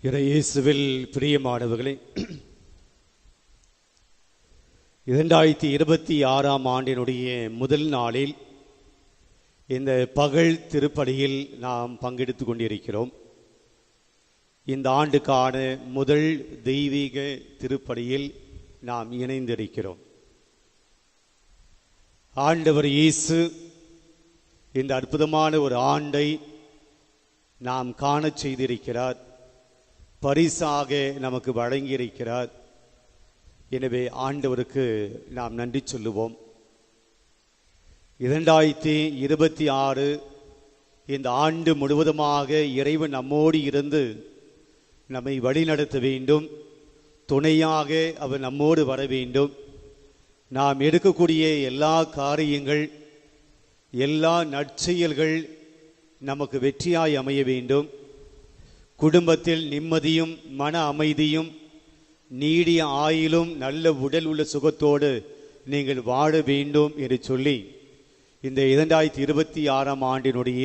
இயேசுவில் பிரியமானவர்களே, 2026 ஆண்டினுடைய முதல் நாளில் இந்த பகல் திருப்பலியில் நாம் பங்கெடுத்து கொண்டிருக்கிறோம். இந்த ஆண்டுக்கான முதல் தெய்வீக திருப்பலியில் நாம் இணைந்திருக்கிறோம். ஆண்டவர் இயேசு இந்த அற்புதமான ஒரு ஆண்டை நாம் காணச் செய்திருக்கிறார், பரிசாக நமக்கு வழங்கியிருக்கிறார். எனவே ஆண்டவருக்கு நாம் நன்றி சொல்லுவோம். 2026 இந்த ஆண்டு முழுவதுமாக இறைவன் நம்மோடு இருந்து நம்மை வழிநடத்த வேண்டும், துணையாக அவர் நம்மோடு வர வேண்டும். நாம் எடுக்கக்கூடிய எல்லா காரியங்கள், எல்லா நற்செயல்கள் நமக்கு வெற்றியாய் அமைய வேண்டும். குடும்பத்தில் நிம்மதியும் மன அமைதியும் நீடிய ஆயிலும் நல்ல உடல் உள்ள சுகத்தோடு நீங்கள் வாழ வேண்டும் என்று சொல்லி இந்த 2026 ஆண்டினுடைய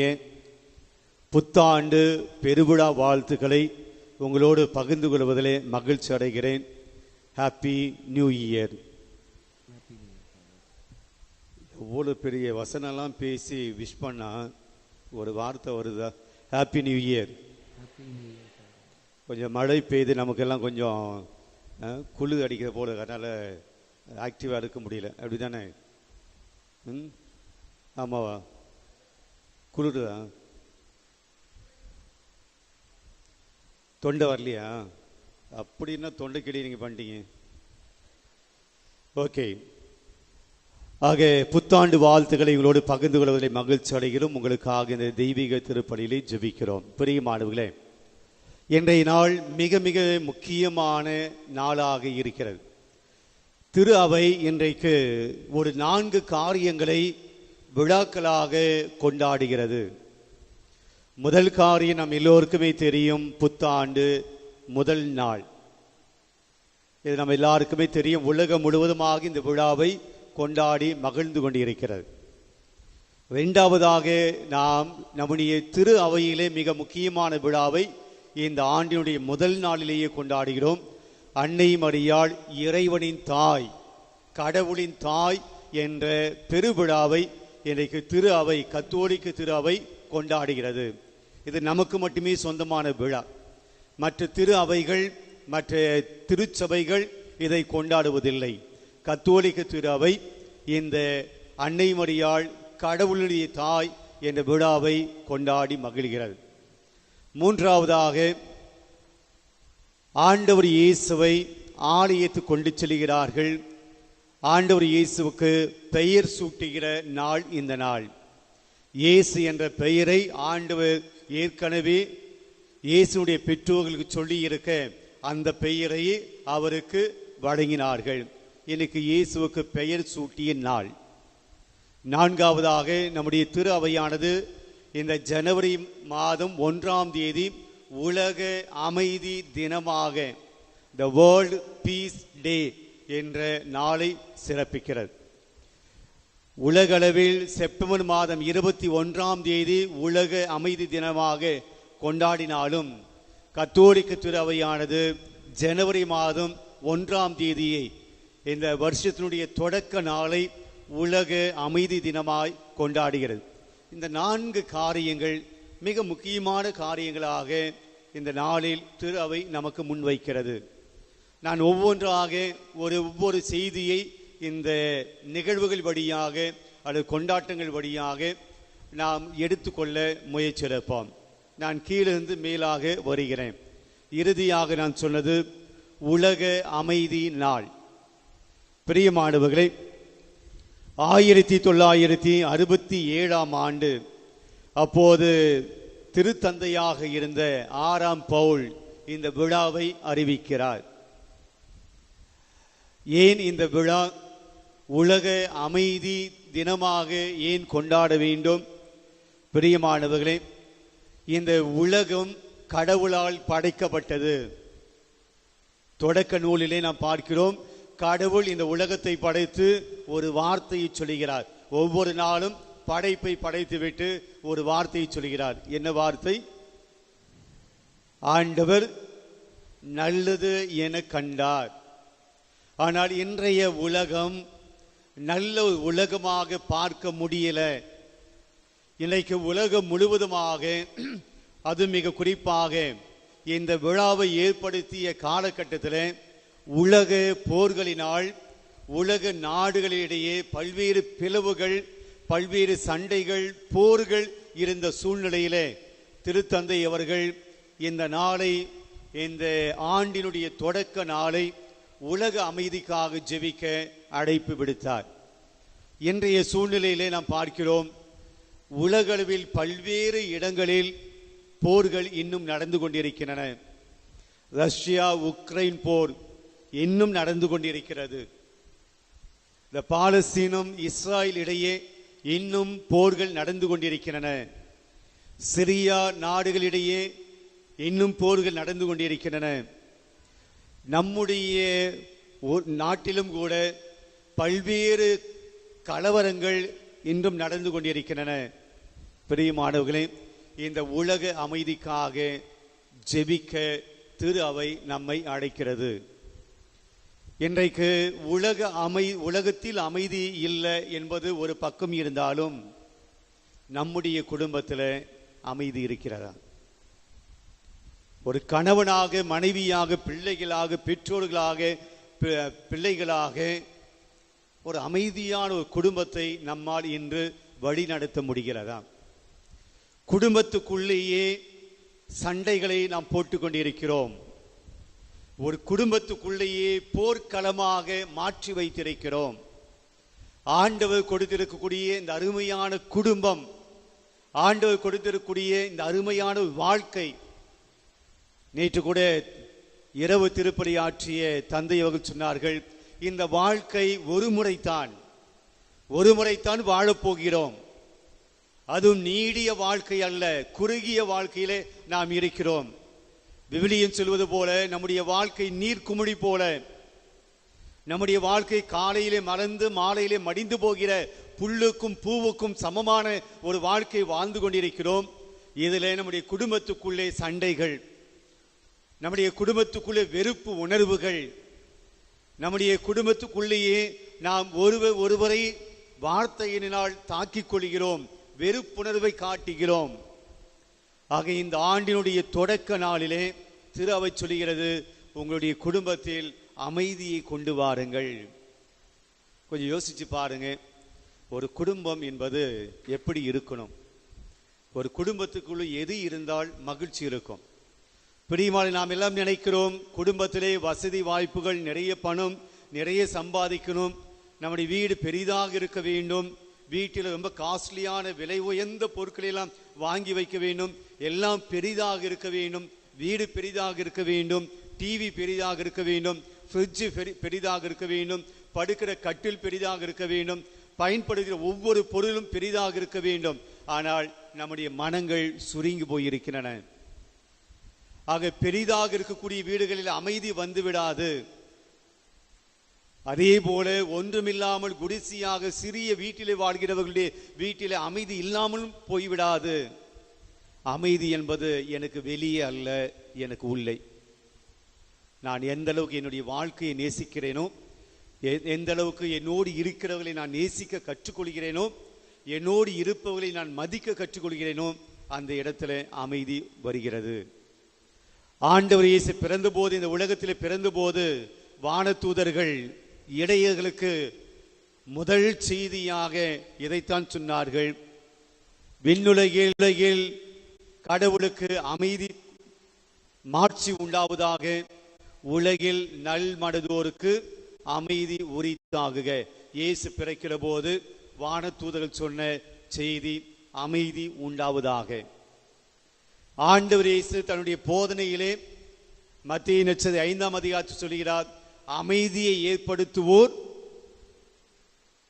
புத்தாண்டு பெருவிழா வாழ்த்துக்களை உங்களோடு பகிர்ந்து கொள்வதிலே மகிழ்ச்சி அடைகிறேன். Happy new year. எவ்வளோ பெரிய வசனம்லாம் பேசி விஷ் பண்ணா ஒரு வார்த்தை வருதா? Happy new year. கொஞ்சம் மழை பெய்து நமக்கெல்லாம் கொஞ்சம் குளிர் அடிக்கிற போல, அதனால் ஆக்டிவாக இருக்க முடியல. அப்படி தானே? ஆமாவா? குளிருதா? தொண்டை வரலையா? அப்படின்னா தொண்டை கிளி நீங்கள் பண்ணிட்டீங்க. ஓகே. ஆக புத்தாண்டு வாழ்த்துக்களை உங்களோடு பகிர்ந்து கொள்வதில் மகிழ்ச்சி அடைகிறோம். உங்களுக்காக இந்த தெய்வீக திருப்பலியிலே ஜெபிக்கிறோம். பிரியமானவர்களே, இன்றைய நாள் மிக மிக முக்கியமான நாளாக இருக்கிறது. திரு அவை இன்றைக்கு ஒரு 4 காரியங்களை விழாக்களாக கொண்டாடுகிறது. முதல் காரியம் நம் எல்லோருக்குமே தெரியும், புத்தாண்டு முதல் நாள். இது நம்ம எல்லாருக்குமே தெரியும். உலகம் முழுவதுமாக இந்த விழாவை கொண்டாடி மகிழ்ந்து கொண்டிருக்கிறது. 2வதாக நாம் நம்முடைய திரு அவையிலே மிக முக்கியமான விழாவை இந்த ஆண்டினுடைய முதல் நாளிலேயே கொண்டாடுகிறோம். அன்னை மரியாள் இறைவனின் தாய், கடவுளின் தாய் என்ற பெருவிழாவை இன்றைக்கு திரு அவை, கத்தோலிக்க திரு அவை கொண்டாடுகிறது. இது நமக்கு மட்டுமே சொந்தமான விழா. மற்ற திரு அவைகள், மற்ற திருச்சபைகள் இதை கொண்டாடுவதில்லை. கத்தோலிக்க திரு அவை இந்த அன்னை மரியாள் கடவுளுடைய தாய் என்ற விழாவை கொண்டாடி மகிழ்கிறது. 3வதாக ஆண்டவர் இயேசுவை ஆலயத்துக்கு கொண்டு செல்கிறார்கள். ஆண்டவர் இயேசுவுக்கு பெயர் சூட்டுகிற நாள் இந்த நாள். இயேசு என்ற பெயரை ஆண்டவர் ஏற்கனவே இயேசுடைய பெற்றோர்களுக்கு சொல்லி இருக்க அந்த பெயரை அவருக்கு வழங்கினார்கள். இன்னைக்கு இயேசுவுக்கு பெயர் சூட்டிய நாள். 4வதாக நம்முடைய திரு அவையானது இந்த ஜனவரி மாதம் 1ஆம் தேதி உலக அமைதி தினமாக த வேர்ல்ட் பீஸ் டே என்ற நாளை சிறப்பிக்கிறது. உலகளவில் செப்டம்பர் மாதம் 21ஆம் தேதி உலக அமைதி தினமாக கொண்டாடினாலும் கத்தோலிக்க திரு அவையானது ஜனவரி மாதம் 1ஆம் தேதியை இந்த வருஷத்தினுடைய தொடக்க நாளை உலக அமைதி தினமாய் கொண்டாடுகிறது. இந்த 4 காரியங்கள் மிக முக்கியமான காரியங்களாக இந்த நாளில் திரு அவை நமக்கு முன்வைக்கிறது. நான் ஒவ்வொன்றாக ஒவ்வொரு செய்தியை இந்த நிகழ்வுகள் வழியாக அல்லது கொண்டாட்டங்கள் வழியாக நாம் எடுத்துக்கொள்ள முயற்சிப்போம். நான் கீழிருந்து மேலாக வருகிறேன். இறுதியாக நான் சொன்னது உலக அமைதி நாள். பிரியமானவர்களே, 1967ஆம் ஆண்டு அப்போது திருத்தந்தையாக இருந்த 6ஆம் பவுல் இந்த விழாவை அறிவிக்கிறார். ஏன் இந்த விழா உலக அமைதி தினமாக ஏன் கொண்டாட வேண்டும்? பிரியமானவர்களே, இந்த உலகம் கடவுளால் படைக்கப்பட்டது. தொடக்க நூலிலே நாம் பார்க்கிறோம், கடவுள் இந்த உலகத்தை படைத்து ஒரு வார்த்தையை சொல்கிறார். ஒவ்வொரு நாளும் படைப்பை படைத்துவிட்டு ஒரு வார்த்தையை சொல்கிறார். என்ன வார்த்தை? ஆண்டவர் நல்லது என கண்டார். ஆனால் இன்றைய உலகம் நல்ல உலகமாக பார்க்க முடியல. இன்றைக்கு உலகம் முழுவதுமாக, அது மிக குறிப்பாக இந்த விழாவை ஏற்படுத்திய காலகட்டத்தில் உலக போர்களினால் உலக நாடுகளிடையே பல்வேறு பிளவுகள், பல்வேறு சண்டைகள், போர்கள் இருந்த சூழ்நிலையிலே திருத்தந்தை அவர்கள் இந்த நாளை, இந்த ஆண்டினுடைய தொடக்க நாளை உலக அமைதிக்காக ஜெபிக்க அழைப்பு விடுத்தார். இன்றைய சூழ்நிலையிலே நாம் பார்க்கிறோம், உலகளவில் பல்வேறு இடங்களில் போர்கள் இன்னும் நடந்து கொண்டிருக்கின்றன. ரஷ்யா உக்ரைன் போர் இன்னும் நடந்து கொண்டிருக்கிறது. இந்த பாலஸ்தீனம் இஸ்ராயல் இடையே இன்னும் போர்கள் நடந்து கொண்டிருக்கின்றன. சிரியா நாடுகளிடையே இன்னும் போர்கள் நடந்து கொண்டிருக்கின்றன. நம்முடைய நாட்டிலும் கூட பல்வேறு கலவரங்கள் இன்றும் நடந்து கொண்டிருக்கின்றன. பிரியமானவர்களே, இந்த உலக அமைதிக்காக ஜெபிக்க திரு அவை நம்மை அழைக்கிறது. இன்றைக்கு உலகத்தில் அமைதி இல்லை என்பது ஒரு பக்கம் இருந்தாலும் நம்முடைய குடும்பத்தில் அமைதி இருக்கிறதா? ஒரு கணவனாக, மனைவியாக, பிள்ளைகளாக, பெற்றோர்களாக, பிள்ளைகளாக ஒரு அமைதியான ஒரு குடும்பத்தை நம்மால் இன்று வழி நடத்த முடிகிறதா? குடும்பத்துக்குள்ளேயே சண்டைகளை நாம் போட்டுக்கொண்டிருக்கிறோம். ஒரு குடும்பத்துக்குள்ளேயே போர்க்களமாக மாற்றி வைத்திருக்கிறோம். ஆண்டவர் கொடுத்திருக்கக்கூடிய இந்த அருமையான குடும்பம், ஆண்டவர் கொடுத்திருக்கக்கூடிய இந்த அருமையான வாழ்க்கை, நேற்று கூட இரவு திருப்பலி ஆற்றிய தந்தை அவர்கள் சொன்னார்கள், இந்த வாழ்க்கை ஒரு முறைத்தான் வாழப்போகிறோம். அதுவும் நீடிய வாழ்க்கை அல்ல, குறுகிய வாழ்க்கையிலே நாம் இருக்கிறோம். விவிலியம் சொல்வது போல நம்முடைய வாழ்க்கை நீர்க்குமிழி போல, நம்முடைய வாழ்க்கை காலையிலே மலர்ந்து மாலையிலே மடிந்து போகிற புல்லுக்கும் பூவுக்கும் சமமான ஒரு வாழ்க்கை வாழ்ந்து கொண்டிருக்கிறோம். இதில் நம்முடைய குடும்பத்துக்குள்ளே சண்டைகள், நம்முடைய குடும்பத்துக்குள்ளே வெறுப்பு உணர்வுகள், நம்முடைய குடும்பத்துக்குள்ளேயே நாம் ஒருவரை வார்த்தையினால் தாக்கிக் கொள்கிறோம், வெறுப்புணர்வை காட்டுகிறோம். ஆக இந்த ஆண்டினுடைய தொடக்க நாளிலே திரு அவை சொல்கிறது, உங்களுடைய குடும்பத்தில் அமைதியை கொண்டு வாருங்கள். கொஞ்சம் யோசிச்சு பாருங்க, ஒரு குடும்பம் என்பது எப்படி இருக்கணும்? ஒரு குடும்பத்துக்குள்ள எது இருந்தால் மகிழ்ச்சி இருக்கும்? பிரியமான நாம் எல்லாம் நினைக்கிறோம், குடும்பத்திலே வசதி வாய்ப்புகள், நிறைய பணம், நிறைய சம்பாதிக்கணும், நம்முடைய வீடு பெரிதாக இருக்க வேண்டும், வீட்டில் ரொம்ப காஸ்ட்லியான விலை உயர்ந்த பொருட்களை எல்லாம் வாங்கி வைக்க வேண்டும், எல்லாம் பெரிதாக இருக்க வேண்டும், வீடு பெரிதாக இருக்க வேண்டும், டிவி பெரிதாக இருக்க வேண்டும், ஃப்ரிட்ஜ் பெரிதாக இருக்க வேண்டும், படுக்கிற கட்டில் பெரிதாக இருக்க வேண்டும், பயன்படுகிற ஒவ்வொரு பொருளும் பெரிதாக இருக்க வேண்டும். ஆனால் நம்முடைய மனங்கள் சுருங்கி போயிருக்கின்றன. ஆக பெரிதாக இருக்கக்கூடிய வீடுகளில் அமைதி வந்து விடாது. அதே போல ஒன்றுமில்லாமல் குடிசையாக சிறிய வீட்டிலே வாழ்கிறவர்களுடைய வீட்டிலே அமைதி இல்லாமலும் போய்விடாது. அமைதி என்பது எனக்கு வெளியே அல்ல, எனக்கு உள்ளே. நான் எந்த அளவுக்கு என்னுடைய வாழ்க்கையை நேசிக்கிறேனோ, எந்த அளவுக்கு என்னோடு இருக்கிறவர்களை நான் நேசிக்க கற்றுக்கொள்கிறேனோ, என்னோடு இருப்பவர்களை நான் மதிக்க கற்றுக்கொள்கிறேனோ, அந்த இடத்துல அமைதி வருகிறது. ஆண்டவர் இயேசு பிறந்தபோது, இந்த உலகத்தில் பிறந்தபோது வானதூதர்கள் இடையர்களுக்கு முதல் செய்தியாக இதைத்தான் சொன்னார்கள், விண்ணுலகில் கடவுளுக்கு அமைதி மாட்சி உண்டாவதாக, உலகில் நல் மனதோருக்கு அமைதி உரித்தாகுக. இயேசு பிறக்கிற போது வானதூதர்கள் சொன்ன செய்தி அமைதி உண்டாவதாக. ஆண்டவர் இயேசு தன்னுடைய போதனையிலே மத்தேயு நற்செய்தி 5ஆம் அதிகாரத்தில் சொல்கிறார், அமைதியை ஏற்படுத்துவோர்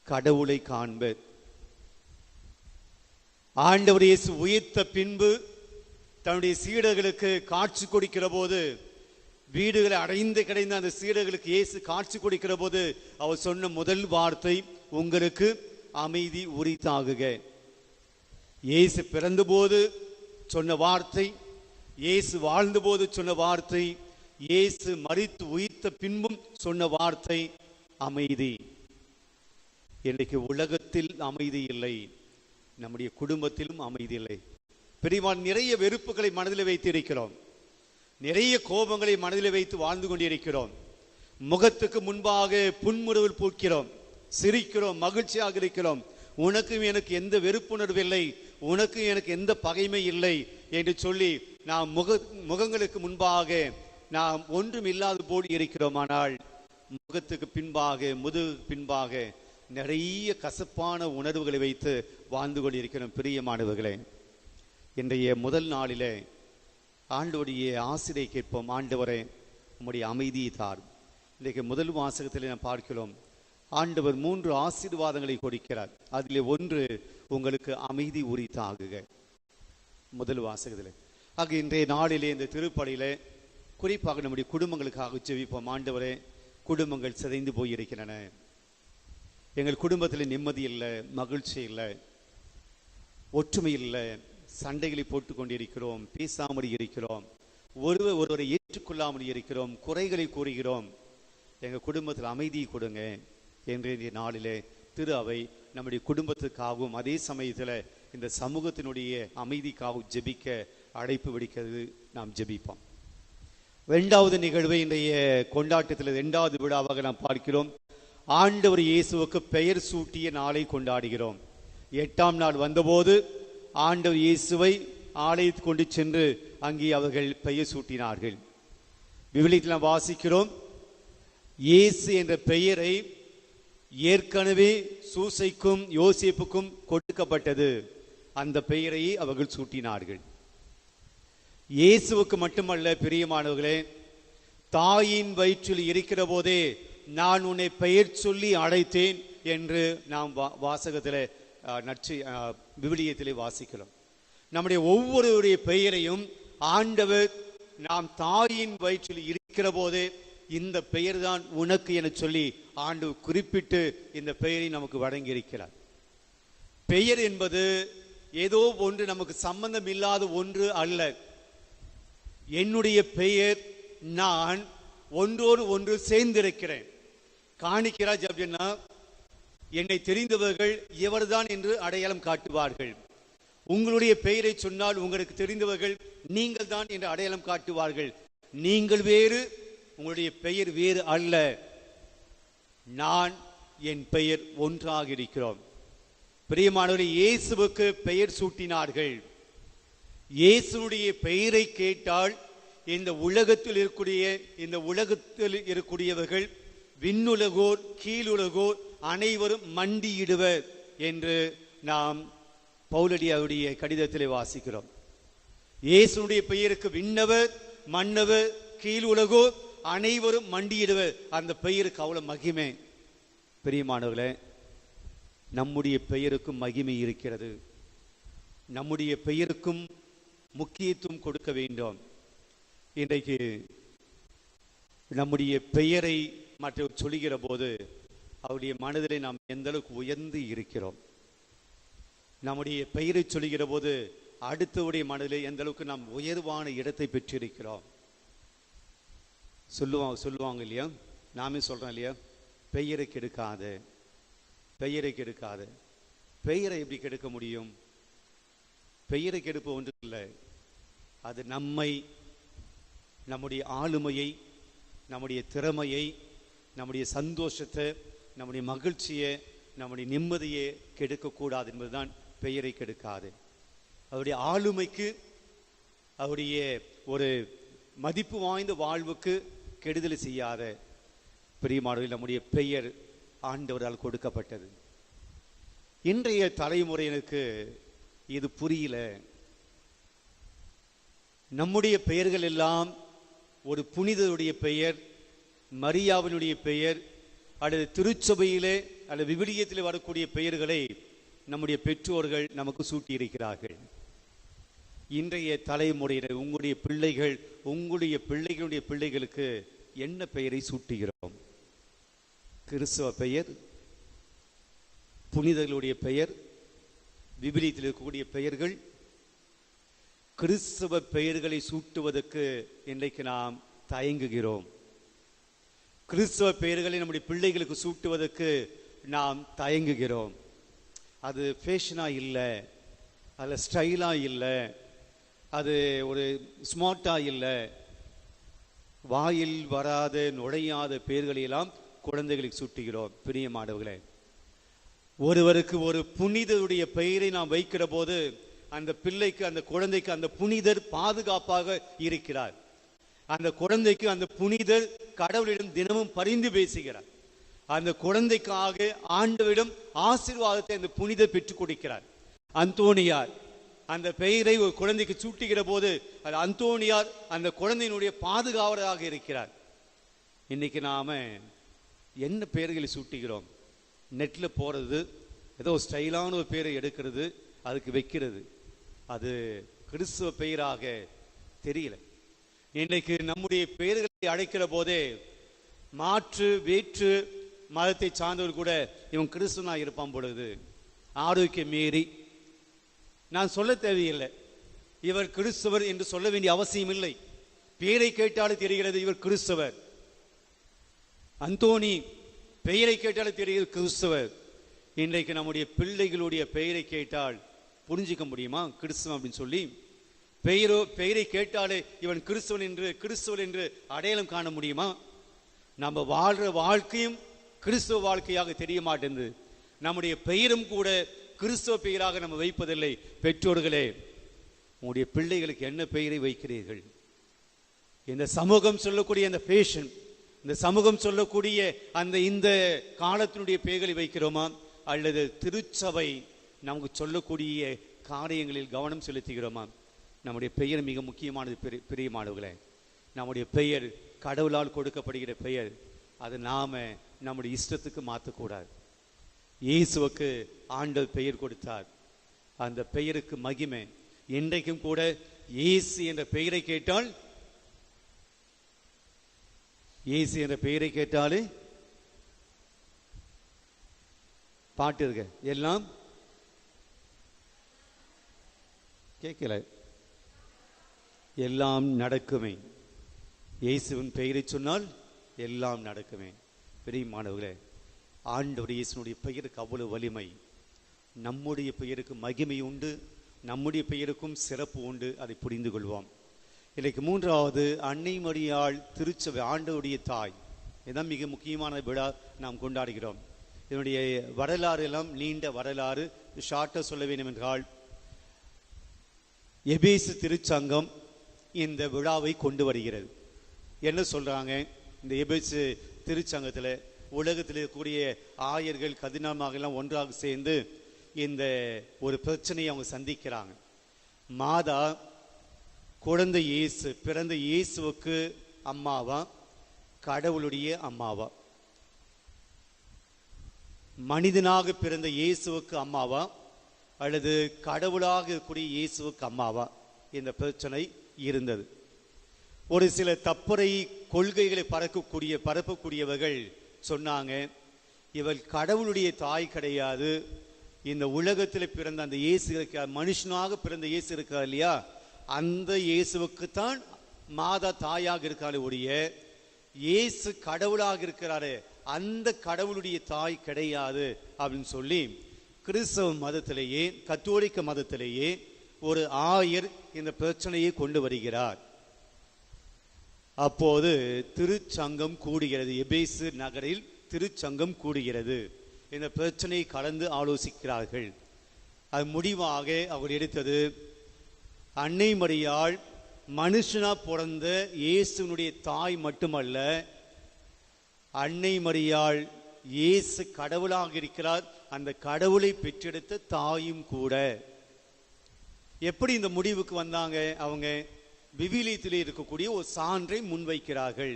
கடவுளை காண்பர். ஆண்டவர் இயேசு உயிர்த்த பின்பு தன்னுடைய சீடர்களுக்கு காட்சி கொடுக்கிற போது, வீடுகளை அடைந்து கிடைந்த அந்த சீடர்களுக்கு இயேசு காட்சி கொடுக்கிற போது அவர் சொன்ன முதல் வார்த்தை, உங்களுக்கு அமைதி உரித்தாகுக. இயேசு பிறந்த போது சொன்ன வார்த்தை, இயேசு வாழ்ந்த போது சொன்ன வார்த்தை, இயேசு மரித்து உயிர்த்த பின்பும் சொன்ன வார்த்தை அமைதி. இன்றைக்கு உலகத்தில் அமைதி இல்லை, நம்முடைய குடும்பத்திலும் அமைதி இல்லை. பெரியவான் நிறைய வெறுப்புகளை மனதில் வைத்து இருக்கிறோம், நிறைய கோபங்களை மனதில் வைத்து வாழ்ந்து கொண்டிருக்கிறோம். முகத்துக்கு முன்பாக புன்முறுவல் பூக்கிறோம், சிரிக்கிறோம், மகிழ்ச்சியாக இருக்கிறோம். உனக்கும் எனக்கு எந்த வெறுப்புணர்வு இல்லை, உனக்கும் எனக்கு எந்த பகைமை இல்லை என்று சொல்லி நாம் முகங்களுக்கு முன்பாக நாம் ஒன்றும் இல்லாத போல் இருக்கிறோம். ஆனால் முகத்துக்கு பின்பாக, முதுகுக்கு பின்பாக நிறைய கசப்பான உணர்வுகளை வைத்து வாழ்ந்து கொண்டிருக்கிறோம். பிரியமானவர்களே, இன்றைய முதல் நாளிலே ஆண்டவருடைய ஆசிரியை கேட்போம். ஆண்டவரே, உம்முடைய அமைதியை தார். இன்றைக்கு முதல் வாசகத்தில் நாம் பார்க்கிறோம், ஆண்டவர் 3 ஆசீர்வாதங்களை கொடுக்கிறார். அதில் ஒன்று, உங்களுக்கு அமைதி உரித்தாகுக. முதல் வாசகத்தில். ஆக இன்றைய நாளிலே இந்த திருப்பலியிலே குறிப்பாக நம்முடைய குடும்பங்களுக்காக ஜெபிப்போம். ஆண்டவரே, குடும்பங்கள் சிதைந்து போயிருக்கின்றன, எங்கள் குடும்பத்தில் நிம்மதி இல்லை, மகிழ்ச்சி இல்லை, ஒற்றுமை இல்லை, சண்டைகளை போட்டு கொண்டிருக்கிறோம், பேசாமல் இருக்கிறோம், ஒருவரை ஏற்றுக்கொள்ளாமல் இருக்கிறோம், குறைகளை கூறுகிறோம். எங்கள் குடும்பத்தில் அமைதியை கொடுங்க என்று இந்த நாளிலே திரு அவை நம்முடைய குடும்பத்துக்காகவும் அதே சமயத்தில் இந்த சமூகத்தினுடைய அமைதிக்காகவும் ஜெபிக்க அழைப்பு விடுக்கிறது. நாம் ஜெபிப்போம். 2வது நிகழ்வை இன்றைய கொண்டாட்டத்தில் 2வது விழாவாக நாம் பார்க்கிறோம். ஆண்டவர் இயேசுவுக்கு பெயர் சூட்டிய நாளை கொண்டாடுகிறோம். 8ஆம் நாள் வந்தபோது ஆண்டவர் இயேசுவை ஆலயத்துக்கு கொண்டு சென்று அங்கே அவர்கள் பெயர் சூட்டினார்கள். விவிலியத்தில் நாம் வாசிக்கிறோம், இயேசு என்ற பெயரை ஏற்கனவே சூசைக்கும் யோசேப்புக்கும் கொடுக்கப்பட்டது. அந்த பெயரை அவர்கள் சூட்டினார்கள். இயேசுவுக்கு மட்டுமல்ல, பிரியமானவர்களே, தாயின் வயிற்றில் இருக்கிற போதே நான் உன்னை பெயர் சொல்லி அழைத்தேன் என்று நாம் வாசகத்தில் விவிலியத்திலே வாசிக்கிறோம். நம்முடைய ஒவ்வொருவருடைய பெயரையும் ஆண்டவர் நாம் தாயின் வயிற்றில் இருக்கிற போதே இந்த பெயர் தான் உனக்கு என சொல்லி ஆண்டவர் குறிப்பிட்டு இந்த பெயரை நமக்கு வழங்கி இருக்கிறார். பெயர் என்பது ஏதோ ஒன்று நமக்கு சம்பந்தம் இல்லாத ஒன்று அல்ல. என்னுடைய பெயர், நான் ஒன்றோடு ஒன்று சேர்ந்திருக்கிறேன். காணிக்கிறார் அப்படின்னா என்னை தெரிந்தவர்கள் இவர்தான் என்று அடையாளம் காட்டுவார்கள். உங்களுடைய பெயரை சொன்னால் உங்களுக்கு தெரிந்தவர்கள் நீங்கள் தான் என்று அடையாளம் காட்டுவார்கள். நீங்கள் வேறு, உங்களுடைய பெயர் வேறு அல்ல. நான், என் பெயர் ஒன்றாக இருக்கிறோம். பிரியமானவர்களே, இயேசுவுக்கு பெயர் சூட்டினார்கள். இயேசுடைய பெயரை கேட்டால் இந்த உலகத்தில் இருக்கக்கூடியவர்கள், விண்ணுலகோர் கீழுலகோர் அனைவரும் மண்டியிடுவர் என்று நாம் பவுலடியாருடைய கடிதத்திலே வாசிக்கிறோம். இயேசுடைய பெயருக்கு விண்ணவர், மன்னவர், கீழுலகோர் அனைவரும் மண்டியிடுவர். அந்த பெயருக்கு அவ்வளவு மகிமை. பிரியமானவர்களே, நம்முடைய பெயருக்கும் மகிமை இருக்கிறது. நம்முடைய பெயருக்கும் முக்கியத்துவம் கொடுக்க வேண்டும். இன்றைக்கு நம்முடைய பெயரை மற்றவர் சொல்லுகிற போது அவருடைய மனதிலே நாம் எந்த அளவுக்கு உயர்ந்து இருக்கிறோம். நம்முடைய பெயரை சொல்லுகிற போது அடுத்தவுடைய மனதிலே எந்த அளவுக்கு நாம் உயர்வான இடத்தை பெற்றிருக்கிறோம். சொல்லுவாங்க இல்லையா, நாமே சொல்றோம் இல்லையா, பெயரை கெடுக்காத, பெயரை கெடுக்காத. பெயரை எப்படி கெடுக்க முடியும்? பெயரை கெடுப்ப ஒன்று இல்லை. அது நம்மை, நம்முடைய ஆளுமையை, நம்முடைய திறமையை, நம்முடைய சந்தோஷத்தை, நம்முடைய மகிழ்ச்சியை, நம்முடைய நிம்மதியை கெடுக்கக்கூடாது என்பதுதான் பெயரை கெடுக்காது. அவருடைய ஆளுமைக்கு, அவருடைய ஒரு மதிப்பு வாய்ந்த வாழ்வுக்கு கெடுதல் செய்யாத பிரியமானவர்களே, நம்முடைய பெயர் ஆண்டவரால் கொடுக்கப்பட்டது. இன்றைய தலைமுறையினருக்கு இது புரியல. நம்முடைய பெயர்கள் எல்லாம் ஒரு புனிதருடைய பெயர், மரியாவினுடைய பெயர், அல்லது திருச்சபையிலே அல்லது விவிலியத்திலே வரக்கூடிய பெயர்களை நம்முடைய பெற்றோர்கள் நமக்கு சூட்டி இருக்கிறார்கள். இன்றைய தலைமுறையினர், உங்களுடைய பிள்ளைகள், உங்களுடைய பிள்ளைகளுடைய பிள்ளைகளுக்கு என்ன பெயரை சூட்டுகிறோம்? கிறிஸ்தவ பெயர், புனிதர்களுடைய பெயர், விவிலியத்தில் இருக்கக்கூடிய பெயர்கள். கிறிஸ்தவ பெயர்களை சூட்டுவதற்கு இன்றைக்கு நாம் தயங்குகிறோம். கிறிஸ்தவ பெயர்களை நம்முடைய பிள்ளைகளுக்கு சூட்டுவதற்கு நாம் தயங்குகிறோம். அது ஃபேஷனா இல்லை, அதில் ஸ்டைலா இல்லை, அது ஒரு ஸ்மார்ட்டா இல்லை. வாயில் வராத நுழையாத பெயர்களையெல்லாம் குழந்தைகளுக்கு சூட்டுகிறோம். பிரியமானவர்களே, ஒருவருக்கு ஒரு புனிதருடைய பெயரை நாம் வைக்கிற போது அந்த பிள்ளைக்கு, அந்த குழந்தைக்கு அந்த புனிதர் பாதுகாப்பாக இருக்கிறார். அந்த குழந்தைக்கு அந்த புனிதர் கடவுளிடம் தினமும் பரிந்து பேசுகிறார். அந்த குழந்தைக்காக ஆண்டவரிடம் ஆசீர்வாதத்தை அந்த புனிதர் பெற்றுக் கொடுக்கிறார். அந்தோனியார் அந்த பெயரை ஒரு குழந்தைக்கு சூட்டுகிற போது அது அந்தோனியார் அந்த குழந்தையினுடைய பாதுகாவலராக இருக்கிறார். இன்னைக்கு நாம என்ன பெயர்களை சூட்டுகிறோம்? நெட்ல போறது, ஏதோ ஸ்டைலான ஒரு பெயரை எடுக்கிறது, அதுக்கு வைக்கிறது. அது கிறிஸ்துவ பெயராக தெரியல. இன்றைக்கு நம்முடைய பெயர்களை அழைக்கிற போதே மாற்று வேற்று மதத்தை சார்ந்தவர் கூட இவன் கிறிஸ்துவனா இருப்பான் பொழுது ஆரோக்கியம் மீறி, நான் சொல்ல தேவையில்லை, இவர் கிறிஸ்தவர் என்று சொல்ல வேண்டிய அவசியம் இல்லை. பெயரை கேட்டாலும் தெரிகிறது இவர் கிறிஸ்தவர். அந்தோனி பெயரை கேட்டாலும் தெரிகிறது கிறிஸ்தவர். இன்றைக்கு நம்முடைய பிள்ளைகளுடைய பெயரை கேட்டால் புரிஞ்சிக்க முடியுமா கிறிஸ்தவன் அப்படின்னு சொல்லி? பெயரை கேட்டாலே இவன் கிறிஸ்தவர் என்று அடையாளம் காண முடியுமா? நம்ம வாழ்ற வாழ்க்கையும் கிறிஸ்தவ வாழ்க்கையாக தெரிய மாட்டேங்குது. நம்முடைய பெயரும் கூட கிறிஸ்தவ பெயராக நம்ம வைப்பதில்லை. பெற்றோர்களே, உங்களுடைய பிள்ளைகளுக்கு என்ன பெயரை வைக்கிறீர்கள்? இந்த சமூகம் சொல்லக்கூடிய அந்த ஃபேஷன், இந்த சமூகம் சொல்லக்கூடிய இந்த காலத்தினுடைய பெயர்களை வைக்கிறோமா, அல்லது திருச்சபை நமக்கு சொல்லக்கூடிய காரியங்களில் கவனம் செலுத்துகிறோமா? நம்முடைய பெயர் மிக முக்கியமானது. பிரியமானவர்களே, நம்முடைய பெயர் கடவுளால் கொடுக்கப்படுகிற பெயர். அது நாம நம்முடைய இஷ்டத்துக்கு மாற்றக்கூடாது. இயேசுவுக்கு ஆண்டவர் பெயர் கொடுத்தார். அந்த பெயருக்கு மகிமை. இன்றைக்கும் கூட இயேசு என்ற பெயரை கேட்டால், இயேசு என்ற பெயரை கேட்டாலே பாட்டு இருக்க எல்லாம் கேட்கல, எல்லாம் நடக்குமே. இயேசுவின் பெயரை சொன்னால் எல்லாம் நடக்குமே. பிரியமானவர்களே, ஆண்டவர் இயேசுனுடைய பெயருக்கு அவ்வளவு வலிமை. நம்முடைய பெயருக்கு மகிமை உண்டு, நம்முடைய பெயருக்கும் சிறப்பு உண்டு. அதை புரிந்து கொள்வோம். இன்னைக்கு மூன்றாவது, அன்னை மரியாள் திருச்சபை, ஆண்டவருடைய தாய். இதுதான் மிக முக்கியமான விழா நாம் கொண்டாடுகிறோம். இதனுடைய வரலாறு எல்லாம் நீண்ட வரலாறு. ஷார்ட்டா சொல்ல வேண்டும் என்றால், எபேசு திருச்சங்கம் இந்த விழாவை கொண்டு வருகிறது. என்ன சொல்றாங்க? இந்த எபேசு திருச்சங்கத்தில் உலகத்தில் இருக்கக்கூடிய ஆயர்கள் கதினாமாக எல்லாம் ஒன்றாக சேர்ந்து இந்த ஒரு பிரச்சனையை அவங்க சந்திக்கிறாங்க. மாதா குழந்தை இயேசு பிறந்த இயேசுவுக்கு அம்மாவா, கடவுளுடைய அம்மாவா? மனிதனாக பிறந்த இயேசுவுக்கு அம்மாவா, அல்லது கடவுளாக இருக்கக்கூடிய இயேசுவுக்கு அம்மாவா? இந்த பிரச்சனை இருந்தது. ஒரு சில தப்புரை கொள்கைகளை பரப்பக்கூடியவர்கள் சொன்னாங்க, இவள் கடவுளுடைய தாய் கிடையாது, இந்த உலகத்தில் பிறந்த அந்த இயேசு, மனுஷனாக பிறந்த இயேசு இருக்கா இல்லையா, அந்த இயேசுவுக்குத்தான் மாதா தாயாக இருக்காளே ஒழிய இயேசு கடவுளாக இருக்கிறாரு, அந்த கடவுளுடைய தாய் கிடையாது அப்படின்னு சொல்லி கிறிஸ்தவ மதத்திலேயே, கத்தோலிக்க மதத்திலேயே ஒரு ஆயர் இந்த பிரச்சனையை கொண்டு வருகிறார். அப்போது திருச்சங்கம் கூடுகிறது. எபேசு நகரில் திருச்சங்கம் கூடுகிறது. இந்த பிரச்சனையை கலந்து ஆலோசிக்கிறார்கள். அது முடிவாக அவர் எடுத்தது, அன்னை மரியாள் மனுஷனா பிறந்த இயேசுனுடைய தாய் மட்டுமல்ல, அன்னை மரியாள் இயேசு கடவுளாக இருக்கிறார், அந்த கடவுளை பெற்றெடுத்த தாயும் கூட. எப்படி இந்த முடிவுக்கு வந்தாங்க? அவங்க விவிலியத்திலே இருக்கக்கூடிய ஒரு சான்றை முன்வைக்கிறார்கள்.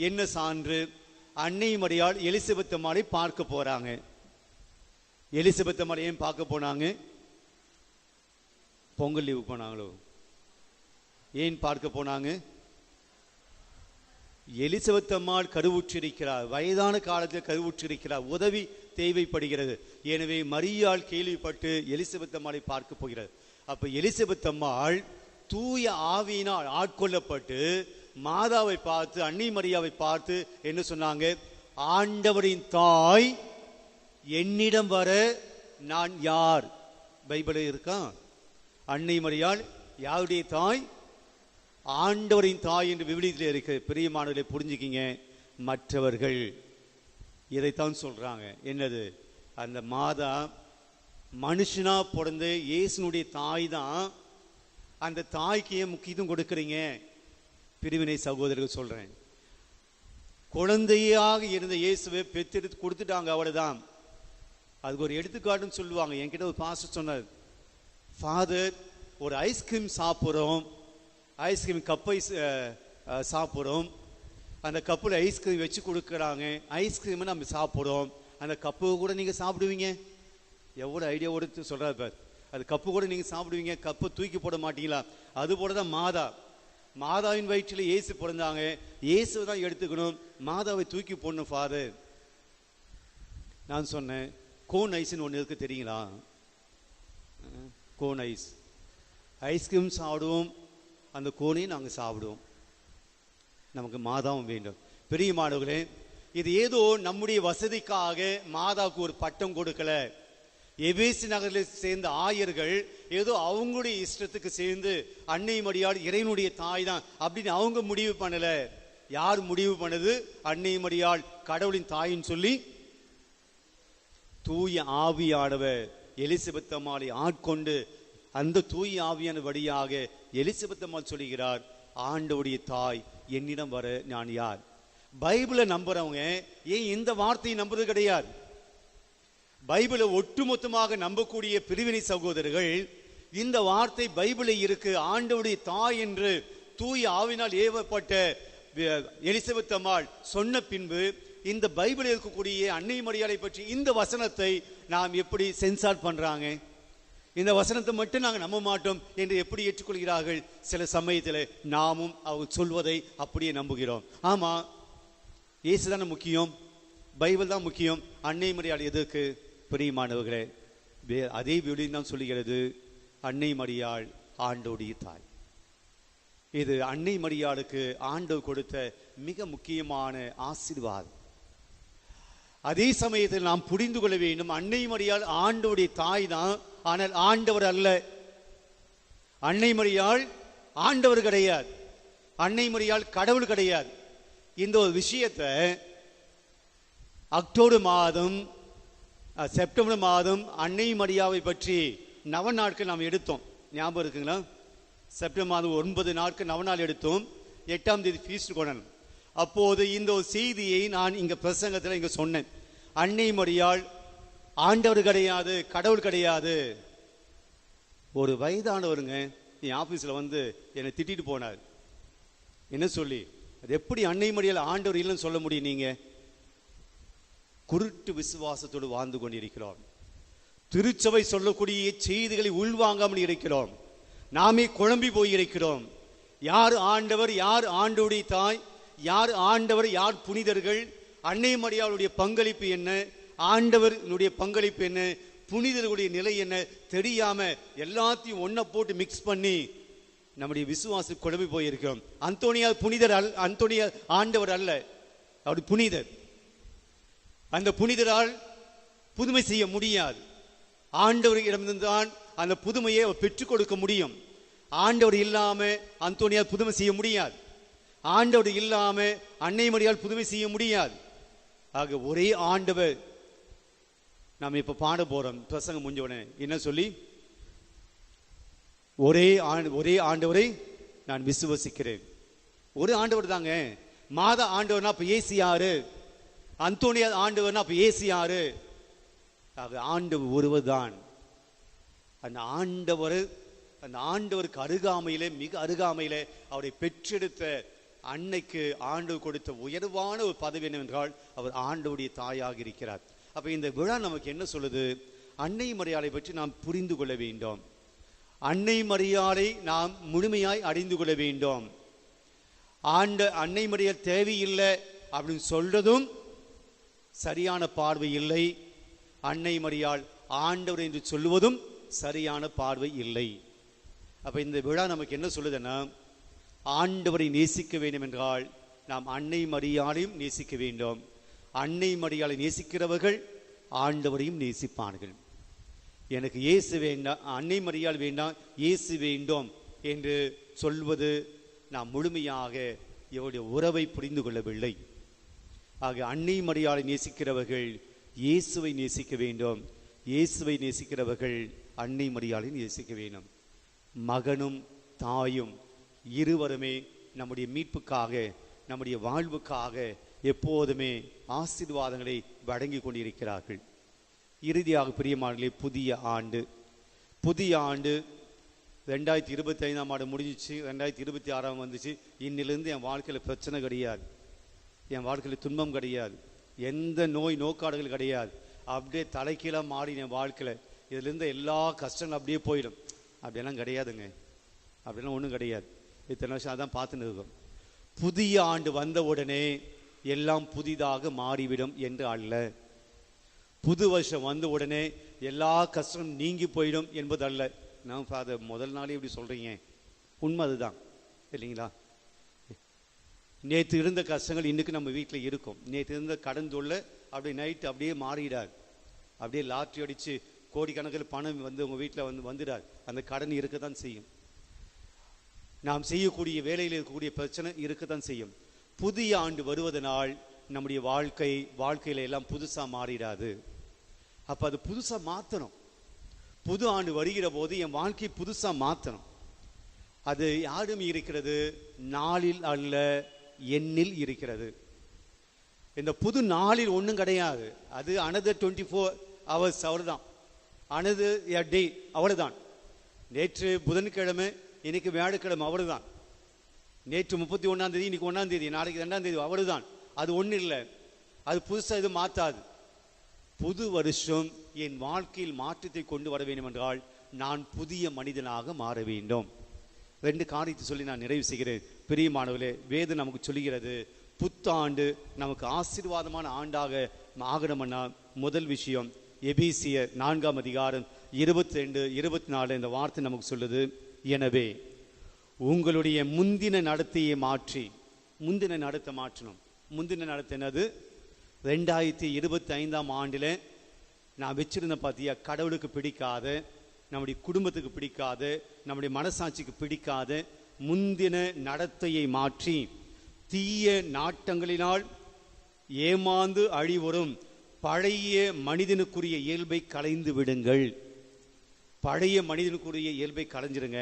என்ன சான்று? அன்னை மரியாள் எலிசபெத் அம்மாளை பார்க்க போறாங்க. எலிசபெத் அம்மாளை ஏன் பார்க்க போனாங்க? பொங்கல் லீவு போனாங்களோ? ஏன் பார்க்க போனாங்க? எலிசபெத் அம்மாள் கருவுற்றிருக்கிறார், வயதான காலத்தில் கருவுற்றிருக்கிறார், உதவி தேவைப்படுகிறது. எனவே மரியாள் கேள்விப்பட்டு எலிசபெத் அம்மாளை பார்க்க போகிறார். அப்ப எலிசபெத் அம்மாள் தூய ஆவியினால் ஆட்கொள்ளப்பட்டு மாதாவை பார்த்து, அன்னை மரியாவை பார்த்து என்ன சொன்னாங்க? ஆண்டவரின் தாய் என்னிடம் வர நான் யார்? பைபிளில் இருக்கா? அன்னை மரியாள் யாருடைய தாய்? ஆண்டவரின் தாய் என்று விவிலியத்தில் இருக்கு. பிரியமானவர்களை புரிஞ்சுக்கிங்க, மற்றவர்கள் இதைத்தான் சொல்றாங்க. என்னது? அந்த மாதா மனுஷனா பிறந்த இயேசுனுடைய தாய் தான். அந்த தாய்க்கு ஏன் முக்கியத்துவம் கொடுக்குறீங்க? பிரிவினை சகோதரர்கள் சொல்றேன். குழந்தையாக இருந்த இயேசுவை பெற்றெடுத்து கொடுத்துட்டாங்க, அவ்வளவுதான். அதுக்கு ஒரு எடுத்துக்காட்டுன்னு சொல்லுவாங்க. என்கிட்ட ஒரு பாஸ்டர் சொன்னார், ஃபாதர் ஒரு ஐஸ்கிரீம் சாப்பிட்றோம், ஐஸ்கிரீம் கப்பை சாப்பிட்றோம், அந்த கப்பில் ஐஸ்கிரீம் வச்சு கொடுக்குறாங்க, ஐஸ்கிரீமை நம்ம சாப்பிட்றோம், அந்த கப்பு கூட நீங்கள் சாப்பிடுவீங்க? எவ்வளோ ஐடியாவோடு சொல்கிறார் பார். அது கப்பு கூட நீங்கள் சாப்பிடுவீங்க, கப்பை தூக்கி போட மாட்டீங்களா? அது போல தான் மாதா. மாதாவின் வயிற்றில் இயேசு பிறந்தாங்க, இயேசுவை தான் எடுத்துக்கணும், மாதாவை தூக்கி போடணும் ஃபாதர். நான் சொன்னேன், கோன் ஐஸ்ன்னு ஒன்று இருக்கு தெரியுங்களா? கோன் ஐஸ், ஐஸ்கிரீம் சாப்பிடுவோம், அந்த கோனையும் நாங்கள் சாப்பிடுவோம். நமக்கு மாதாவும் வேண்டும். பெரிய மாணவர்களே, இது ஏதோ நம்முடைய வசதிக்காக மாதாவுக்கு ஒரு பட்டம் கொடுக்கல. எபேசு நகரில் சேர்ந்த ஆயர்கள் ஏதோ அவங்களுடைய இஷ்டத்துக்கு சேர்ந்து அன்னை மரியாள் இறைவனுடைய தாய் தான் அப்படின்னு அவங்க முடிவு பண்ணல. யார் முடிவு பண்ணது? அன்னை மரியாள் கடவுளின் தாயின்னு சொல்லி தூய ஆவியானவர் எலிசபெத் அம்மாளை ஆட்கொண்டு, அந்த தூய ஆவியான வழியாக எலிசபெத் அம்மாள் சொல்லுகிறார், ஆண்டவருடைய தாய் என்னிடம் வர நான் யார்? பைபிளை நம்புறவங்க ஏன் இந்த வார்த்தையை நம்புறது கிடையாது? பைபிளை ஒட்டுமொத்தமாக நம்பக்கூடிய பிரிவினை சகோதரர்கள் இந்த வார்த்தை பைபிளில் இருக்கு, ஆண்டவருடைய தாய் என்று தூய ஆவினால் ஏவப்பட்ட எலிசபெத் அம்மாள் சொன்ன பின்பு இந்த பைபிளில் இருக்கக்கூடிய அன்னை மரியாளை பற்றி இந்த வசனத்தை நாம் எப்படி சென்சார் பண்றாங்க? இந்த வசனத்தை மட்டும் நாங்கள் நம்ப மாட்டோம் என்று எப்படி ஏற்றுக்கொள்கிறார்கள்? சில சமயத்தில் நாமும் அவங்க சொல்வதை அப்படியே நம்புகிறோம். ஆமா, இயேசு தானே முக்கியம், பைபிள் தான் முக்கியம், அன்னை மரியாள் எதுக்கு? பிரியமானவர்களே, அதே விவிலியம் தான் சொல்லுகிறது, அன்னை மரியாள் ஆண்டவருடைய தாய். இது அன்னை மரியாளுக்கு ஆண்டவர் கொடுத்த மிக முக்கியமான ஆசீர்வாதம். அதே சமயத்தில் நாம் புரிந்து கொள்ள வேண்டும், அன்னை மரியாள் ஆண்டவருடைய தாய் தான், ஆனால் ஆண்டவர் அல்ல. அன்னை மரியாள் ஆண்டவர் கிடையாது, அன்னை மரியாள் கடவுள் கிடையாது. இந்த ஒரு விஷயத்தை அக்டோபர் மாதம் செப்டம்பர் மாதம் அன்னை மரியாவை பற்றி நவநாட்கள் நாம் எடுத்தோம், ஞாபகம் இருக்குங்களா? செப்டம்பர் மாதம் 9 நாட்கள் நவநாள் எடுத்தோம், 8ஆம் தேதி ஃபீஸ்ட் கொண்டாடணும். அப்போது இந்த ஒரு செய்தியை நான் இங்க பிரசங்கத்தில் இங்க சொன்னேன். அன்னை மரியாள் ஆண்டவர் கிடையாது, கடவுள் கிடையாது. ஒரு வயதானவருங்க என் ஆபீஸ்ல வந்து என்னை திட்டிட்டு போனார். என்ன சொல்லி? அது எப்படி அன்னை மரியாள் ஆண்டவர் இல்லைன்னு சொல்ல முடியும்? நீங்க குருட்டு விசுவாசத்தோடு வாழ்ந்து கொண்டிருக்கிறோம். திருச்சபை சொல்லக்கூடிய செய்திகளை உள்வாங்காமல் இருக்கிறோம். நாமே குழம்பி போயிருக்கிறோம். யார் ஆண்டவர், யார் ஆண்டவருடைய தாய், யார் ஆண்டவர், யார் புனிதர்கள், அன்னை மரியாளுடைய பங்களிப்பு என்ன, ஆண்டவருடைய பங்களிப்பு என்ன, புனிதர்களுடைய நிலை என்ன தெரியாம எல்லாத்தையும் ஒன்ன போட்டு மிக்ஸ் பண்ணி நம்முடைய விசுவாசம் குழம்பி போயிருக்கிறோம். அந்தோனியா புனிதர் அல்ல, அந்தோனியா ஆண்டவர் அல்ல, அவர் புனிதர். அந்த புனிதரால் புதுமை செய்ய முடியாது. ஆண்டவரிடம்தான் அந்த புதுமையை அவர் பெற்றுக் கொடுக்க முடியும். ஆண்டவர் இல்லாம அந்தோனியால் புதுமை செய்ய முடியாது, ஆண்டவர் இல்லாம அன்னை மரியாள் புதுமை செய்ய முடியாது. ஆக ஒரே ஆண்டவர். நாம் இப்ப பாட போறோம் பிரசங்கம் முடிஞ்ச என்ன சொல்லி? ஒரே ஆண்டவரை நான் விசுவசிக்கிறேன். ஒரு ஆண்டவர் தாங்க. மாதா ஆண்டவர்னா அப்ப இயேசு யாரு? அந்தோனியா ஆண்டவர்னா அப்ப இயேசு யாரு? ஆண்டவர் ஒருவர் தான். அந்த ஆண்டவருக்கு அருகாமையிலே, மிக அருகாமையிலே அவரை பெற்றெடுத்த அன்னைக்கு ஆண்டவர் கொடுத்த உயர்வான ஒரு பதவி என்னவென்றால் அவர் ஆண்டவருடைய தாயாக இருக்கிறார். அப்ப இந்த விழா நமக்கு என்ன சொல்லுது? அன்னை மரியாளை பற்றி நாம் புரிந்து கொள்ள வேண்டும். அன்னை மரியாளை நாம் முழுமையாய் அறிந்து கொள்ள வேண்டும். அன்னை மரியாள் தேவையில்லை அப்படின்னு சொல்றதும் சரியான பார்வை இல்லை. அன்னை மரியாள் ஆண்டவர் என்று சொல்லுவதும் சரியான பார்வை இல்லை. அப்ப இந்த விழா நமக்கு என்ன சொல்லுதுன்னா, ஆண்டவரை நேசிக்க வேண்டும் என்றால் நாம் அன்னை மரியாளையும் நேசிக்க வேண்டும். அன்னை மரியாளை நேசிக்கிறவர்கள் ஆண்டவரையும் நேசிப்பார்கள். எனக்கு இயேசு வேண்டாம், அன்னை மரியாள் வேண்டாம், இயேசு வேண்டும் என்று சொல்வது நாம் முழுமையாக இவருடைய உறவை புரிந்து கொள்ளவில்லை. ஆக அன்னை மரியாளை நேசிக்கிறவர்கள் இயேசுவை நேசிக்க வேண்டும், இயேசுவை நேசிக்கிறவர்கள் அன்னை மரியாளை நேசிக்க வேண்டும். மகனும் தாயும் இருவருமே நம்முடைய மீட்புக்காக, நம்முடைய வாழ்வுக்காக எப்போதுமே ஆசீர்வாதங்களை வழங்கி கொண்டிருக்கிறார்கள். இறுதியாக பிரியமானவர்களே, புதிய ஆண்டு 2025ஆம் ஆண்டு முடிஞ்சிச்சு, 2026 வந்துச்சு. இன்னிலிருந்து என் வாழ்க்கையில் பிரச்சனை கிடையாது, என் வாழ்க்கையில் துன்பம் கிடையாது, எந்த நோக்காடுகள் கிடையாது. அப்படியே தலைக்கீழாக மாறி என் வாழ்க்கையில் இதிலிருந்து எல்லா கஷ்டங்களும் அப்படியே போயிடும். அப்படியெல்லாம் கிடையாதுங்க, அப்படியெல்லாம் ஒன்றும் கிடையாது. இத்தனை வருஷம் அதான் பார்த்துன்னு இருக்கோம். புதிய ஆண்டு வந்த உடனே எல்லாம் புதிதாக மாறிவிடும் என்று அல்ல. புது வருஷம் வந்த உடனே எல்லா கஷ்டமும் நீங்கி போயிடும் என்பது அல்ல. நான் ஃபாதர் முதல் நாளே இப்படி சொல்றீங்க, உண்மை அதுதான் இல்லைங்களா? நேற்று இருந்த கஷ்டங்கள் இன்னைக்கு நம்ம வீட்டில் இருக்கும். நேற்று இருந்த கடன் தொல்லை அப்படியே நைட்டு அப்படியே மாறிடாது. அப்படியே லாட்ரி அடித்து கோடிக்கணக்கில் பணம் வந்து உங்கள் வீட்டில் வந்துடாது. அந்த கடன் இருக்கத்தான் செய்யும். நாம் செய்யக்கூடிய வேலையில் இருக்கக்கூடிய பிரச்சனை இருக்கத்தான் செய்யும். புதிய ஆண்டு வருவதனால் நம்முடைய வாழ்க்கையில எல்லாம் புதுசா மாறிடாது. அப்ப அது புதுசா மாற்றணும். புது ஆண்டு வருகிற போது என் வாழ்க்கை புதுசா மாற்றணும். அது யாரும் இருக்கிறது, நாளில் அல்ல எண்ணில் இருக்கிறது. இந்த புது நாளில் ஒன்றும் கிடையாது. அது another 24 hours அவ்வளவுதான், another a day அவ்வளவுதான். நேற்று புதன்கிழமை, இன்னைக்கு வியாழக்கிழமை அவ்வளவுதான். நேற்று 31ஆம் தேதி, இன்னைக்கு 1ஆம் தேதி, நாளைக்கு 2ஆம் தேதி அவ்வளவுதான். அது ஒன்றும் இல்லை, அது புதுசாக இது மாற்றாது. புது வருஷம் என் வாழ்க்கையில் மாற்றத்தை கொண்டு வர வேண்டும் என்றால் நான் புதிய மனிதனாக மாற வேண்டும். 2 காரியத்தை சொல்லி நான் நிறைவு செய்கிறேன். பிரியமானவர்களே, வேதம் நமக்கு சொல்லுகிறது புத்தாண்டு நமக்கு ஆசீர்வாதமான ஆண்டாக ஆகணும்னா முதல் விஷயம் எபேசியர் 4ஆம் அதிகாரம் 22, 24 இந்த வார்த்தை நமக்கு சொல்லுது. எனவே உங்களுடைய முந்தின நடத்தையை மாற்றி, முந்தின நடத்தை மாற்றணும். முந்தின நடத்தை என்னது? 2025ஆம் ஆண்டில் நான் வச்சிருந்த பார்த்தியா, கடவுளுக்கு பிடிக்காத, நம்முடைய குடும்பத்துக்கு பிடிக்காத, நம்முடைய மனசாட்சிக்கு பிடிக்காத முந்தின நடத்தையை மாற்றி தீய நாட்டங்களினால் ஏமாந்து அழிவரும் பழைய மனிதனுக்குரிய இயல்பை களைந்து விடுங்கள். பழைய மனிதனுக்குரிய இயல்பை களைஞ்சிருங்க.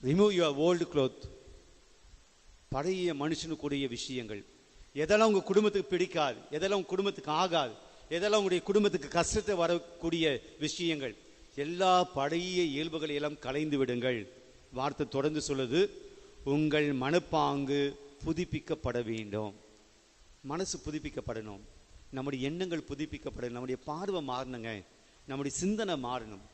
Remove your old cloth. பழைய மனுஷனுக்குரிய விஷயங்கள், எதெல்லாம் உங்க குடும்பத்துக்கு பிடிக்காது, எதெல்லாம் உங்க குடும்பத்துக்கு ஆகாது, எதெல்லாம் உங்களுடைய குடும்பத்துக்கு கஷ்டத்தை வரக்கூடிய விஷயங்கள், எல்லா பழைய இயல்புகளை எல்லாம் களைந்து விடுங்கள். வார்த்தை தொடர்ந்து சொல்லுது, உங்கள் மனப்பாங்கு புதுப்பிக்கப்பட வேண்டும். மனசு புதுப்பிக்கப்படணும், நம்முடைய எண்ணங்கள் புதுப்பிக்கப்படணும், நம்முடைய பார்வை மாறணுங்க, நம்முடைய சிந்தனை மாறணும்.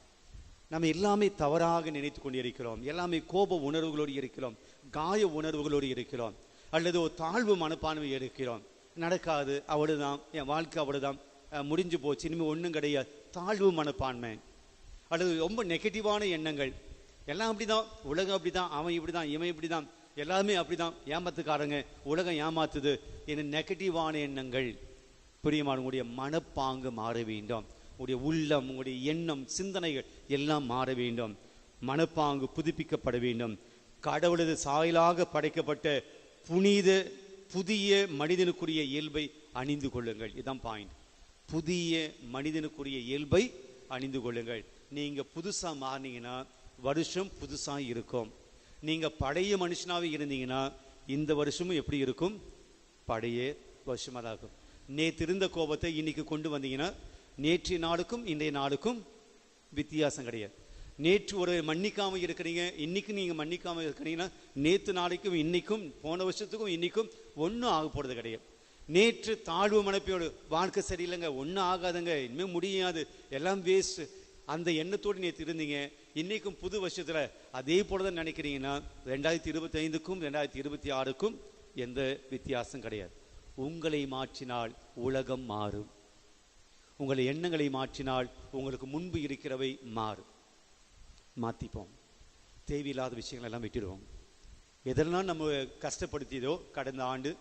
நம்ம எல்லாமே தவறாக நினைத்து கொண்டிருக்கிறோம், எல்லாமே கோப உணர்வுகளோடு இருக்கிறோம், காய உணர்வுகளோடு இருக்கிறோம், அல்லது ஒரு தாழ்வு மனப்பான்மை இருக்கிறோம். நடக்காது, அவ்வளவுதான், என் வாழ்க்கை அவ்வளவுதான், முடிஞ்சு போச்சு, இனிமேல் ஒன்றும் கிடையாது, தாழ்வு மனப்பான்மை, அல்லது ரொம்ப நெகட்டிவான எண்ணங்கள். எல்லாம் அப்படிதான், உலகம் அப்படிதான், அவன் இப்படிதான், இவன் இப்படிதான், எல்லாமே அப்படிதான், ஏமாத்துக்காரங்க, உலகம் ஏமாத்துது என நெகட்டிவான எண்ணங்கள். பிரியமான உங்களுடைய மனப்பாங்கு மாற வேண்டும். உங்களுடைய உள்ளம், உங்களுடைய எண்ணம், சிந்தனைகள் எல்லாம் மாற வேண்டும். மனப்பாங்கு புதுப்பிக்கப்பட வேண்டும். கடவுளது சாயலாக படைக்கப்பட்ட புதிய மனிதனுக்குரிய இயல்பை அணிந்து கொள்ளுங்கள். இதுதான் பாயிண்ட். புதிய மனிதனுக்குரிய இயல்பை அணிந்து கொள்ளுங்கள். நீங்க புதுசா மாறினீங்கன்னா வருஷம் புதுசா இருக்கும். நீங்க பழைய மனுஷனாவே இருந்தீங்கன்னா இந்த வருஷமும் எப்படி இருக்கும்? பழைய வருஷமா தான் இருக்கும். நேற்று இருந்த கோபத்தை இன்னைக்கு கொண்டு வந்தீங்கன்னா நேற்றைய நாளுக்கும் இன்றைய நாளுக்கும் வித்தியாசம் கிடையாது. நேற்று ஒரு மன்னிக்காம இருக்கிறீங்க, இன்னைக்கு நீங்க மன்னிக்காம இருக்கிறீங்கன்னா நேற்று நாளைக்கும் இன்னைக்கும், போன வருஷத்துக்கும் இன்னைக்கும் ஒன்றும் ஆக போறது கிடையாது. நேற்று தாழ்வு மனப்பையோடு வாழ்க்கை சரியில்லைங்க, ஒன்றும் ஆகாதுங்க, இனிமேல் முடியாது, எல்லாம் வேஸ்ட், அந்த எண்ணத்தோடு நேற்று இருந்தீங்க. இன்னைக்கும் புது வருஷத்துல அதே போலதான் நினைக்கிறீங்கன்னா 2025க்கும் 2026க்கும் எந்த வித்தியாசம் கிடையாது. உங்களை மாற்றினால் உலகம் மாறும். உங்களை எண்ணங்களை மாற்றினால் உங்களுக்கு முன்பு இருக்கிறவை மாறும். மாற்றிப்போம். தேவையில்லாத விஷயங்கள் எல்லாம் விட்டுடுவோம். எதெல்லாம் நம்ம கஷ்டப்படுத்தியதோ கடந்த ஆண்டு,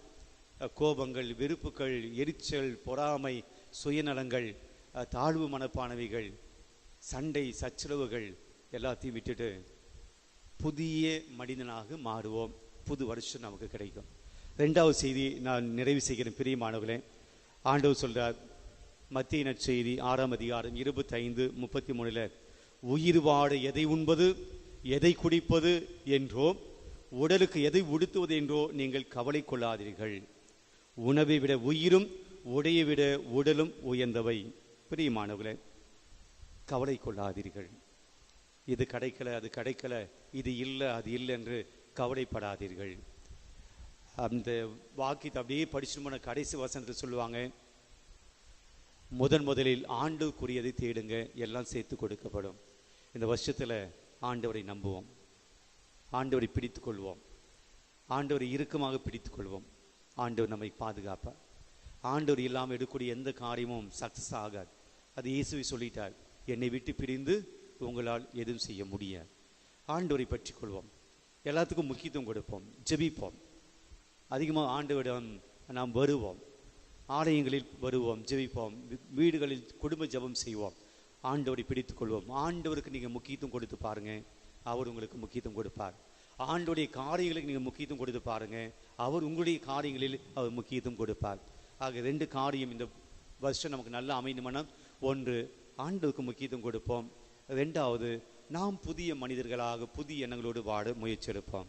கோபங்கள், வெறுப்புகள், எரிச்சல், பொறாமை, சுயநலங்கள், தாழ்வு மனப்பானவைகள், சண்டை சச்சரவுகள் எல்லாத்தையும் விட்டுட்டு புதிய மனிதனாக மாறுவோம். புது வருஷம் நமக்கு கிடைக்கும். 2வது செய்தி நான் நிறைவு செய்கிறேன். பிரியமானவர்களே, ஆண்டவர் சொல்றார் மத்திய நற்செய்தி 6ஆம் அதிகாரம் 25-33, உயிர் வாழ எதை உண்பது, எதை குடிப்பது என்றோ, உடலுக்கு எதை உடுத்துவது என்றோ நீங்கள் கவலை கொள்ளாதீர்கள். உணவை விட உயிரும் உடையை விட உடலும் உயர்ந்தவை. பிரியமானவர்களே, கவலை கொள்ளாதீர்கள். இது கிடைக்கல, அது கிடைக்கல, இது இல்லை, அது இல்லை என்று கவலைப்படாதீர்கள். அந்த வாக்கியத்தை அப்படியே படிச்சு போன கடைசி வசனத்தை சொல்லுவாங்க, முதலில் ஆண்டுக்குரியதை தேடுங்க, எல்லாம் சேர்த்து கொடுக்கப்படும். இந்த வருஷத்தில் ஆண்டவரை நம்புவோம், ஆண்டவரை பிடித்து கொள்வோம், ஆண்டவரை இறுக்கமாக பிடித்து கொள்வோம். ஆண்டவர் நம்மை பாதுகாப்பார். ஆண்டவர் இல்லாமல் எடுக்கக்கூடிய எந்த காரியமும் சக்சஸ் ஆகாது. அது இயேசுவை சொல்லிட்டார், என்னை விட்டு பிரிந்து உங்களால் எதுவும் செய்ய முடியாது. ஆண்டவரை பற்றி கொள்வோம், எல்லாத்துக்கும் முக்கியத்துவம் கொடுப்போம், ஜெபிப்போம், அதிகமாக ஆண்டவரிடம் நாம் வருவோம், ஆலயங்களில் வருவோம், ஜெபிப்போம், வீடுகளில் குடும்ப ஜெபம் செய்வோம், ஆண்டவரை பிடித்து கொள்வோம். ஆண்டவருக்கு நீங்கள் முக்கியத்துவம் கொடுத்து பாருங்க, அவர் உங்களுக்கு முக்கியத்துவம் கொடுப்பார். ஆண்டவருடைய காரியங்களுக்கு நீங்கள் முக்கியத்துவம் கொடுத்து பாருங்க, அவர் உங்களுடைய காரியங்களில் அவர் முக்கியத்துவம் கொடுப்பார். ஆக 2 காரியம் இந்த வருஷம் நமக்கு நல்லா அமையணும்னா, 1, ஆண்டவருக்கு முக்கியத்துவம் கொடுப்போம். 2வது, நாம் புதிய மனிதர்களாக புதிய எண்ணங்களோடு வாழ முயற்சி எடுப்போம்.